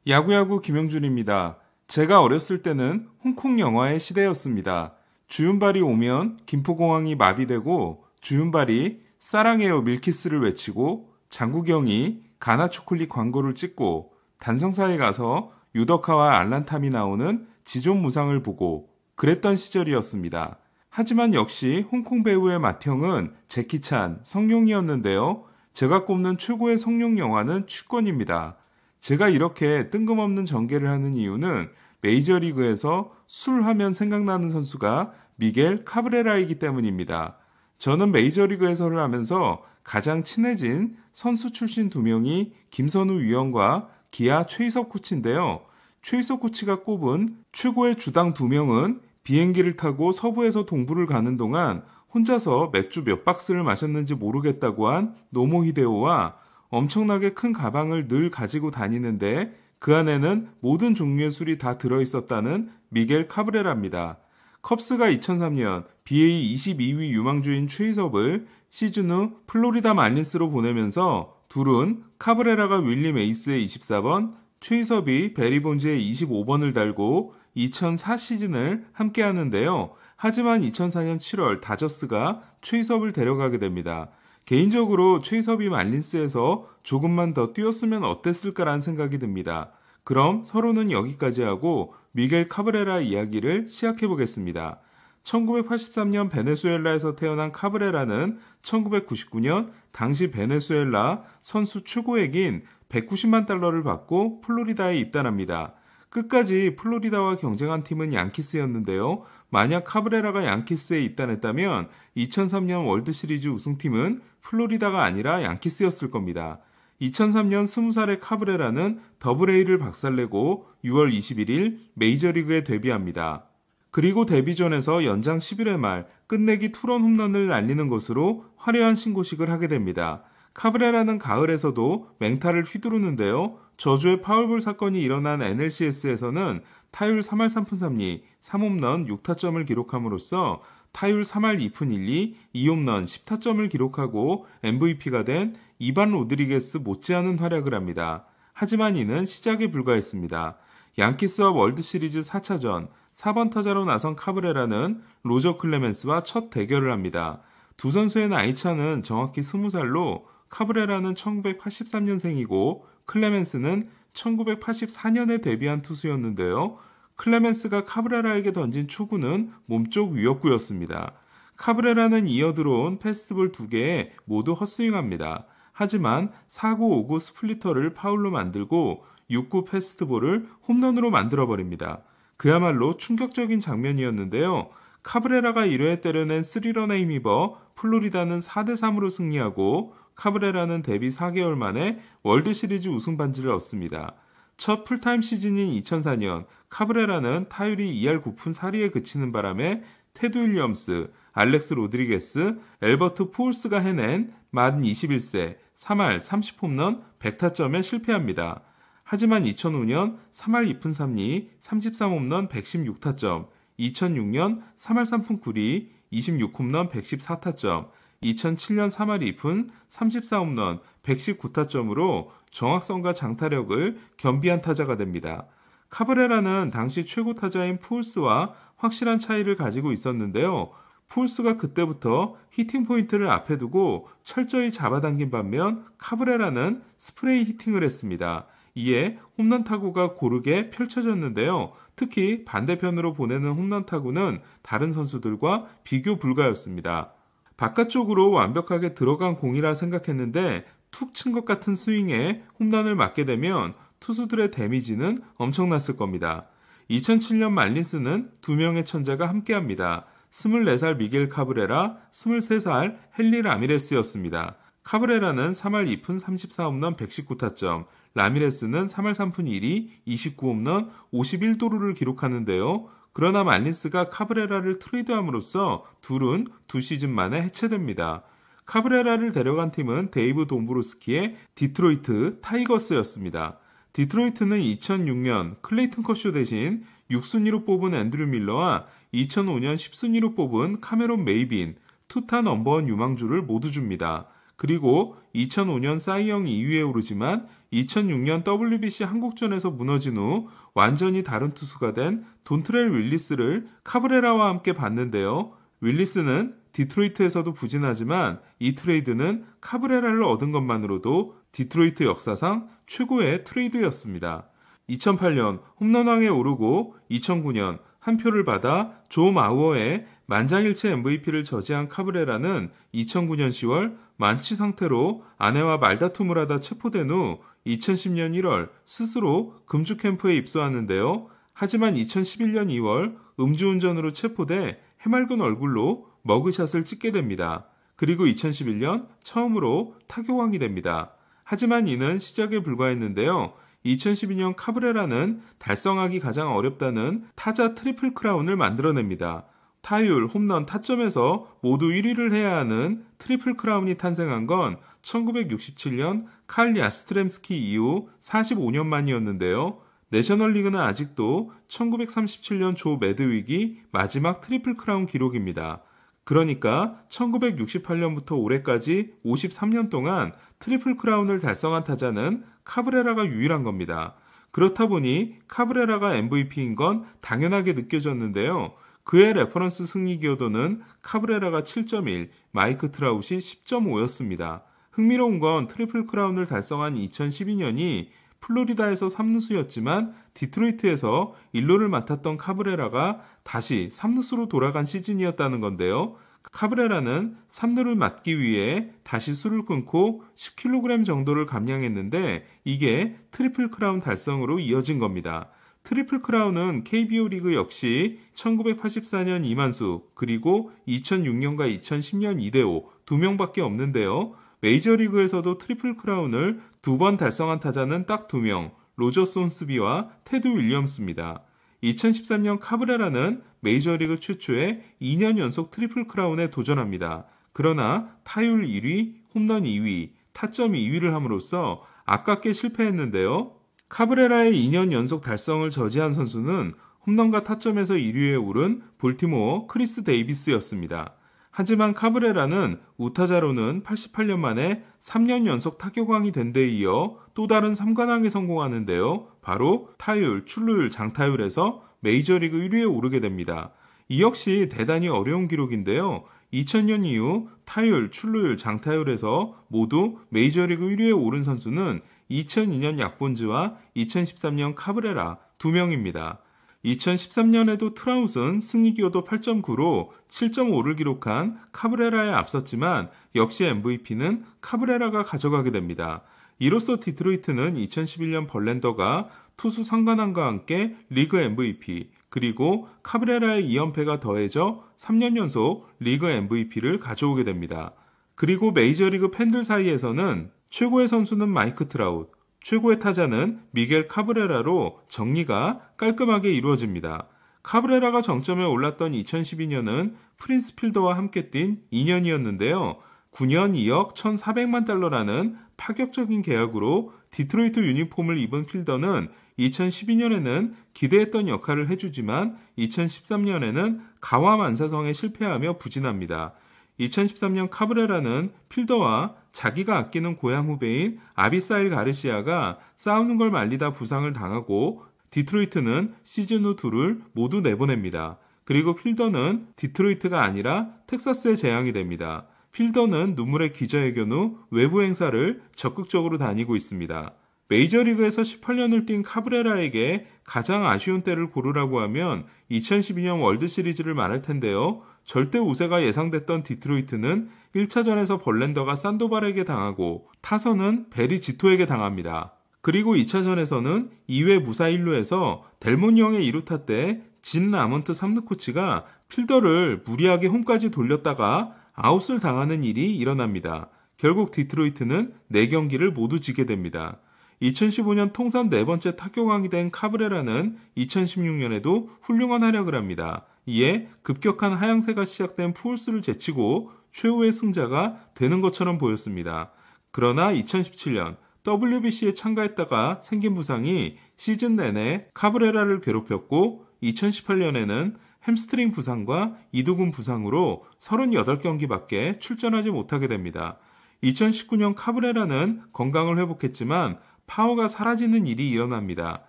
야구야구 김영준입니다. 제가 어렸을 때는 홍콩 영화의 시대였습니다. 주윤발이 오면 김포공항이 마비되고 주윤발이 사랑해요 밀키스를 외치고 장국영이 가나초콜릿 광고를 찍고 단성사에 가서 유덕화와 알란탐이 나오는 지존무상을 보고 그랬던 시절이었습니다. 하지만 역시 홍콩 배우의 맏형은 제키찬, 성룡이었는데요. 제가 꼽는 최고의 성룡 영화는 취권입니다. 제가 이렇게 뜬금없는 전개를 하는 이유는 메이저리그에서 술 하면 생각나는 선수가 미겔 카브레라이기 때문입니다. 저는 메이저리그 해설을 하면서 가장 친해진 선수 출신 두 명이 김선우 위원과 기아 최희섭 코치인데요. 최희섭 코치가 꼽은 최고의 주당 두 명은 비행기를 타고 서부에서 동부를 가는 동안 혼자서 맥주 몇 박스를 마셨는지 모르겠다고 한 노모 히데오와 엄청나게 큰 가방을 늘 가지고 다니는데 그 안에는 모든 종류의 술이 다 들어있었다는 미겔 카브레라입니다. 컵스가 2003년 BA 22위 유망주인 최희섭을 시즌 후 플로리다 말린스로 보내면서 둘은 카브레라가 윌리 메이스의 24번, 최희섭이 베리 본즈의 25번을 달고 2004 시즌을 함께 하는데요. 하지만 2004년 7월 다저스가 최희섭을 데려가게 됩니다. 개인적으로 최희섭이 말린스에서 조금만 더 뛰었으면 어땠을까라는 생각이 듭니다. 그럼 서로는 여기까지 하고 미겔 카브레라 이야기를 시작해 보겠습니다. 1983년 베네수엘라에서 태어난 카브레라는 1999년 당시 베네수엘라 선수 최고액인 190만 달러를 받고 플로리다에 입단합니다. 끝까지 플로리다와 경쟁한 팀은 양키스였는데요. 만약 카브레라가 양키스에 입단했다면 2003년 월드시리즈 우승팀은 플로리다가 아니라 양키스였을 겁니다. 2003년 20살의 카브레라는 더블A를 박살내고 6월 21일 메이저리그에 데뷔합니다. 그리고 데뷔전에서 연장 11회 말 끝내기 투런 홈런을 날리는 것으로 화려한 신고식을 하게 됩니다. 카브레라는 가을에서도 맹타를 휘두르는데요. 저주의 파울볼 사건이 일어난 NLCS에서는 타율 3할 3푼 3리, 3홈런 6타점을 기록함으로써 타율 3할 2푼 1리, 2홈런 10타점을 기록하고 MVP가 된 이반 로드리게스 못지않은 활약을 합니다. 하지만 이는 시작에 불과했습니다. 양키스와 월드시리즈 4차전 4번 타자로 나선 카브레라는 로저 클레멘스와 첫 대결을 합니다. 두 선수의 나이차는 정확히 20살로 카브레라는 1983년생이고 클레멘스는 1984년에 데뷔한 투수였는데요. 클레멘스가 카브레라에게 던진 초구는 몸쪽 위협구였습니다. 카브레라는 이어 들어온 패스트볼 2개에 모두 헛스윙합니다. 하지만 4구, 5구 스플리터를 파울로 만들고 6구 패스트볼을 홈런으로 만들어버립니다. 그야말로 충격적인 장면이었는데요. 카브레라가 1회에 때려낸 3런에 힘입어 플로리다는 4대3으로 승리하고 카브레라는 데뷔 4개월 만에 월드시리즈 우승 반지를 얻습니다. 첫 풀타임 시즌인 2004년 카브레라는 타율이 2할 9푼 4리에 그치는 바람에 테드 윌리엄스, 알렉스 로드리게스, 엘버트 푸올스가 해낸 만 21세 3할 30홈런 100타점에 실패합니다. 하지만 2005년 3할 2푼 3리 33홈런 116타점, 2006년 3할 3푼 9리 26홈런 114타점, 2007년 3할 2푼 34홈런 119타점으로 정확성과 장타력을 겸비한 타자가 됩니다. 카브레라는 당시 최고 타자인 푸올스와 확실한 차이를 가지고 있었는데요. 푸올스가 그때부터 히팅 포인트를 앞에 두고 철저히 잡아당긴 반면 카브레라는 스프레이 히팅을 했습니다. 이에 홈런 타구가 고르게 펼쳐졌는데요. 특히 반대편으로 보내는 홈런 타구는 다른 선수들과 비교 불가였습니다. 바깥쪽으로 완벽하게 들어간 공이라 생각했는데 툭 친 것 같은 스윙에 홈런을 맞게 되면 투수들의 데미지는 엄청났을 겁니다. 2007년 말린스는 두 명의 천재가 함께합니다. 24살 미겔 카브레라, 23살 헨리 라미레스였습니다. 카브레라는 3할 2푼 34홈런 119타점, 라미레스는 3할 3푼 1리 29홈런 51도루를 기록하는데요. 그러나 말린스가 카브레라를 트레이드함으로써 둘은 2시즌 만에 해체됩니다. 카브레라를 데려간 팀은 데이브 돈브로스키의 디트로이트 타이거스였습니다. 디트로이트는 2006년 클레이튼 커쇼 대신 6순위로 뽑은 앤드류 밀러와 2005년 10순위로 뽑은 카메론 메이빈, 투타 넘버원 유망주를 모두 줍니다. 그리고 2005년 사이영 2위에 오르지만 2006년 WBC 한국전에서 무너진 후 완전히 다른 투수가 된 돈트렐 윌리스를 카브레라와 함께 봤는데요. 윌리스는 디트로이트에서도 부진하지만 이 트레이드는 카브레라를 얻은 것만으로도 디트로이트 역사상 최고의 트레이드였습니다. 2008년 홈런왕에 오르고 2009년 한 표를 받아 조 마우어의 만장일치 MVP를 저지한 카브레라는 2009년 10월 만취 상태로 아내와 말다툼을 하다 체포된 후 2010년 1월 스스로 금주 캠프에 입소하는데요. 하지만 2011년 2월 음주운전으로 체포돼 해맑은 얼굴로 머그샷을 찍게 됩니다. 그리고 2011년 처음으로 타격왕이 됩니다. 하지만 이는 시작에 불과했는데요. 2012년 카브레라는 달성하기 가장 어렵다는 타자 트리플 크라운을 만들어냅니다. 타율, 홈런, 타점에서 모두 1위를 해야 하는 트리플 크라운이 탄생한 건 1967년 칼 야스트렘스키 이후 45년 만이었는데요. 내셔널리그는 아직도 1937년 조 매드윅이 마지막 트리플 크라운 기록입니다. 그러니까 1968년부터 올해까지 53년 동안 트리플 크라운을 달성한 타자는 카브레라가 유일한 겁니다. 그렇다 보니 카브레라가 MVP인 건 당연하게 느껴졌는데요. 그의 레퍼런스 승리 기여도는 카브레라가 7.1, 마이크 트라웃이 10.5였습니다. 흥미로운 건 트리플 크라운을 달성한 2012년이 플로리다에서 3루수였지만 디트로이트에서 1루를 맡았던 카브레라가 다시 3루수로 돌아간 시즌이었다는 건데요. 카브레라는 3루를 맡기 위해 다시 술을 끊고 10kg 정도를 감량했는데 이게 트리플 크라운 달성으로 이어진 겁니다. 트리플 크라운은 KBO 리그 역시 1984년 이만수 그리고 2006년과 2010년 이대호 2명밖에 없는데요. 메이저리그에서도 트리플 크라운을 2번 달성한 타자는 딱 2명, 로저 손스비와 테드 윌리엄스입니다. 2013년 카브레라는 메이저리그 최초의 2년 연속 트리플 크라운에 도전합니다. 그러나 타율 1위, 홈런 2위, 타점 2위를 함으로써 아깝게 실패했는데요. 카브레라의 2년 연속 달성을 저지한 선수는 홈런과 타점에서 1위에 오른 볼티모어 크리스 데이비스였습니다. 하지만 카브레라는 우타자로는 88년 만에 3년 연속 타격왕이 된 데 이어 또 다른 3관왕에 성공하는데요. 바로 타율, 출루율, 장타율에서 메이저리그 1위에 오르게 됩니다. 이 역시 대단히 어려운 기록인데요. 2000년 이후 타율, 출루율, 장타율에서 모두 메이저리그 1위에 오른 선수는 2002년 약본즈와 2013년 카브레라 2명입니다. 2013년에도 트라웃은 승리기여도 8.9로 7.5를 기록한 카브레라에 앞섰지만 역시 MVP는 카브레라가 가져가게 됩니다. 이로써 디트로이트는 2011년 벌랜더가 투수 상관왕과 함께 리그 MVP 그리고 카브레라의 2연패가 더해져 3년 연속 리그 MVP를 가져오게 됩니다. 그리고 메이저리그 팬들 사이에서는 최고의 선수는 마이크 트라웃, 최고의 타자는 미겔 카브레라로 정리가 깔끔하게 이루어집니다. 카브레라가 정점에 올랐던 2012년은 프린스 필더와 함께 뛴 2년이었는데요. 9년 2억 1,400만 달러라는 파격적인 계약으로 디트로이트 유니폼을 입은 필더는 2012년에는 기대했던 역할을 해주지만 2013년에는 가와 만사성에 실패하며 부진합니다. 2013년 카브레라는 필더와 자기가 아끼는 고향 후배인 아비사일 가르시아가 싸우는 걸 말리다 부상을 당하고 디트로이트는 시즌 후 둘을 모두 내보냅니다. 그리고 필더는 디트로이트가 아니라 텍사스에 재향이 됩니다. 필더는 눈물의 기자회견 후 외부 행사를 적극적으로 다니고 있습니다. 메이저리그에서 18년을 뛴 카브레라에게 가장 아쉬운 때를 고르라고 하면 2012년 월드시리즈를 말할 텐데요. 절대 우세가 예상됐던 디트로이트는 1차전에서 벌랜더가 산도발에게 당하고 타선은 베리 지토에게 당합니다. 그리고 2차전에서는 2회 무사 1루에서 델몬 형의 2루타 때 진 라몬트 3루 코치가 필더를 무리하게 홈까지 돌렸다가 아웃을 당하는 일이 일어납니다. 결국 디트로이트는 4경기를 모두 지게 됩니다. 2015년 통산 4번째 타격왕이 된 카브레라는 2016년에도 훌륭한 활약을 합니다. 이에 급격한 하향세가 시작된 푸올스를 제치고 최후의 승자가 되는 것처럼 보였습니다. 그러나 2017년 WBC에 참가했다가 생긴 부상이 시즌 내내 카브레라를 괴롭혔고 2018년에는 햄스트링 부상과 이두근 부상으로 38경기밖에 출전하지 못하게 됩니다. 2019년 카브레라는 건강을 회복했지만 파워가 사라지는 일이 일어납니다.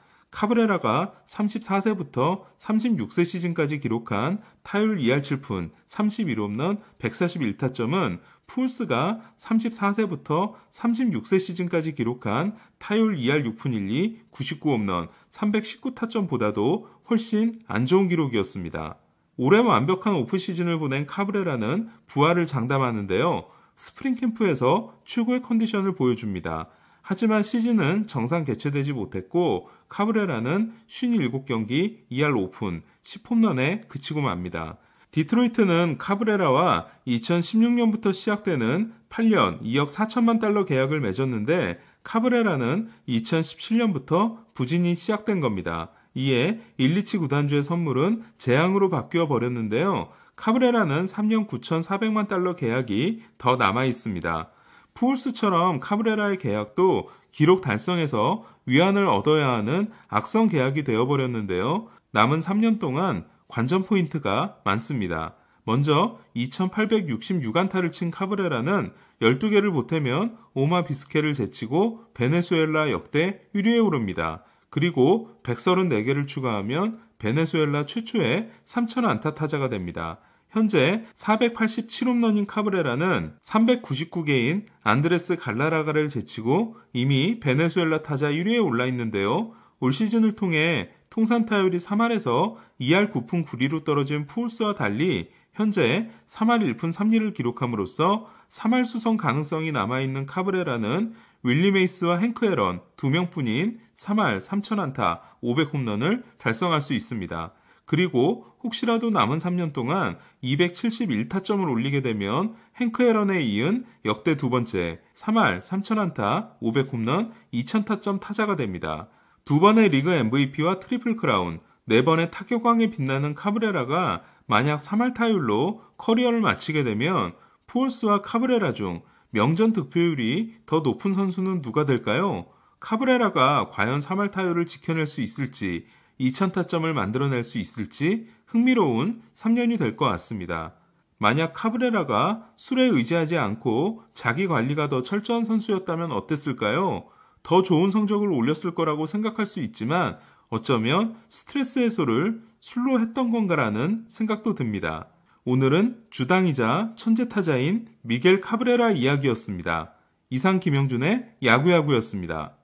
카브레라가 34세부터 36세 시즌까지 기록한 타율 2할 7푼 31홈런 141타점은 푸울스가 34세부터 36세 시즌까지 기록한 타율 2할 6푼 1리 99홈런 319타점보다도 훨씬 안 좋은 기록이었습니다. 올해 완벽한 오프시즌을 보낸 카브레라는 부활을 장담하는데요. 스프링 캠프에서 최고의 컨디션을 보여줍니다. 하지만 시즌은 정상 개최되지 못했고 카브레라는 57경기 2할 5푼 10홈런에 그치고 맙니다. 디트로이트는 카브레라와 2016년부터 시작되는 8년 2억 4천만 달러 계약을 맺었는데 카브레라는 2017년부터 부진이 시작된 겁니다. 이에 일리치 구단주의 선물은 재앙으로 바뀌어 버렸는데요. 카브레라는 3년 9,400만 달러 계약이 더 남아 있습니다. 푸울스처럼 카브레라의 계약도 기록 달성에서 위안을 얻어야 하는 악성 계약이 되어버렸는데요. 남은 3년 동안 관전 포인트가 많습니다. 먼저 2,866안타를 친 카브레라는 12개를 보태면 오마 비스케를 제치고 베네수엘라 역대 1위에 오릅니다. 그리고 134개를 추가하면 베네수엘라 최초의 3,000안타 타자가 됩니다. 현재 487홈런인 카브레라는 399개인 안드레스 갈라라가를 제치고 이미 베네수엘라 타자 1위에 올라 있는데요. 올 시즌을 통해 통산 타율이 3할에서 2할 9푼 9리로 떨어진 푸울스와 달리 현재 3할 1푼 3리를 기록함으로써 3할 수성 가능성이 남아있는 카브레라는 윌리 메이스와 행크 앨런 2명뿐인 3할 3,000안타 500홈런을 달성할 수 있습니다. 그리고 혹시라도 남은 3년 동안 271타점을 올리게 되면 행크 앨런에 이은 역대 두 번째 3할 3,000안타 500홈런 2,000타점 타자가 됩니다. 두 번의 리그 MVP와 트리플 크라운, 네 번의 타격왕에 빛나는 카브레라가 만약 3할 타율로 커리어를 마치게 되면 푸울스와 카브레라 중 명전 득표율이 더 높은 선수는 누가 될까요? 카브레라가 과연 3할 타율을 지켜낼 수 있을지 2,000타점을 만들어낼 수 있을지 흥미로운 3년이 될 것 같습니다. 만약 카브레라가 술에 의지하지 않고 자기 관리가 더 철저한 선수였다면 어땠을까요? 더 좋은 성적을 올렸을 거라고 생각할 수 있지만 어쩌면 스트레스 해소를 술로 했던 건가라는 생각도 듭니다. 오늘은 주당이자 천재타자인 미겔 카브레라 이야기였습니다. 이상 김영준의 야구야구였습니다.